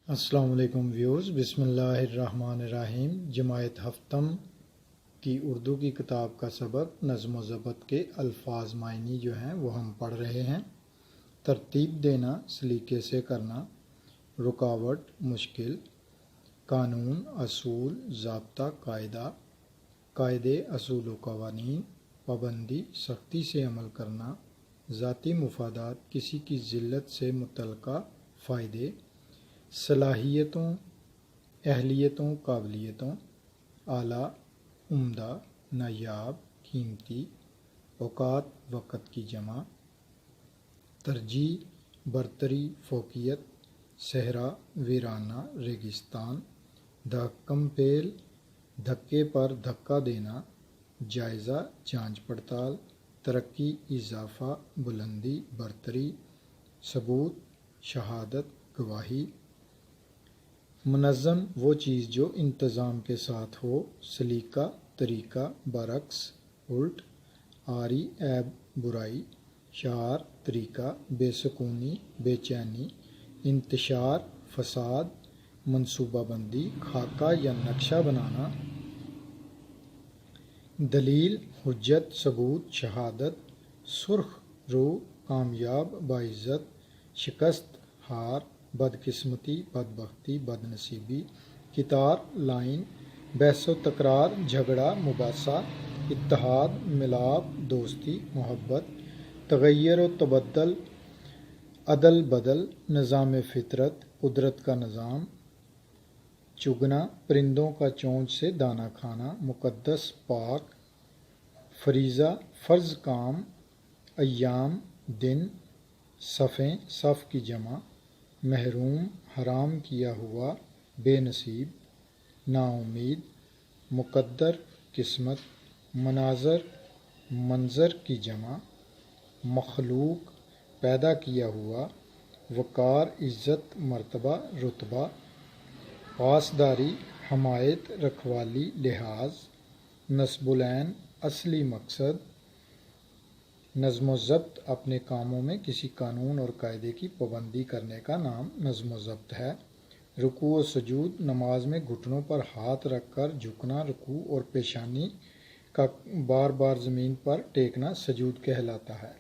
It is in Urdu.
السلام علیکم ویورز، بسم اللہ الرحمن الرحیم۔ جماعت ہفتم کی اردو کی کتاب کا سبق نظم و ضبط کے الفاظ معنی جو ہیں وہ ہم پڑھ رہے ہیں۔ ترتیب دینا، سلیقے سے کرنا، رکاوٹ، مشکل، قانون، اصول، ضابطہ، قاعدہ، قاعدے، اصول و قوانین، پابندی، سختی سے عمل کرنا، ذاتی مفادات، کسی کی ذلت سے متعلقہ فائدے، صلاحیتوں، اہلیتوں، قابلیتوں، اعلیٰ، عمدہ، نایاب، قیمتی، اوقات، وقت کی جمع، ترجیح، برتری، فوقیت، صحرا، ویرانہ، ریگستان، دھکم پیل، دھکے پر دھکا دینا، جائزہ، جانچ پڑتال، ترقی، اضافہ، بلندی، برتری، ثبوت، شہادت، گواہی، منظم، وہ چیز جو انتظام کے ساتھ ہو، سلیقہ، طریقہ، برعکس، الٹ، عاری، عیب، برائی، شعار، طریقہ، بے سکونی، بے چینی، انتشار، فساد، منصوبہ بندی، خاکہ یا نقشہ بنانا، دلیل، حجت، ثبوت، شہادت، سرخ رو، کامیاب، باعزت، شکست، ہار، بدقسمتی، بدبختی، بدنصیبی، کتار، لائن، بحث و تکرار، جھگڑا، مباحثہ، اتحاد، ملاپ، دوستی، محبت، تغیر و تبدل، عدل بدل، نظام فطرت، قدرت کا نظام، چگنا، پرندوں کا چونچ سے دانہ کھانا، مقدس، پاک، فریضہ، فرض کام، ایام، دن، صفیں، صف کی جمع، محروم، حرام کیا ہوا، بے نصیب، نا امید، مقدر، قسمت، مناظر، منظر کی جمع، مخلوق، پیدا کیا ہوا، وقار، عزت، مرتبہ، رتبہ، پاسداری، حمایت، رکھوالی، لحاظ، نصب العین، اصلی مقصد، نظم و ضبط، اپنے کاموں میں کسی قانون اور قاعدے کی پابندی کرنے کا نام نظم و ضبط ہے۔ رکوع و سجود، نماز میں گھٹنوں پر ہاتھ رکھ کر جھکنا رکوع اور پیشانی کا بار بار زمین پر ٹیکنا سجود کہلاتا ہے۔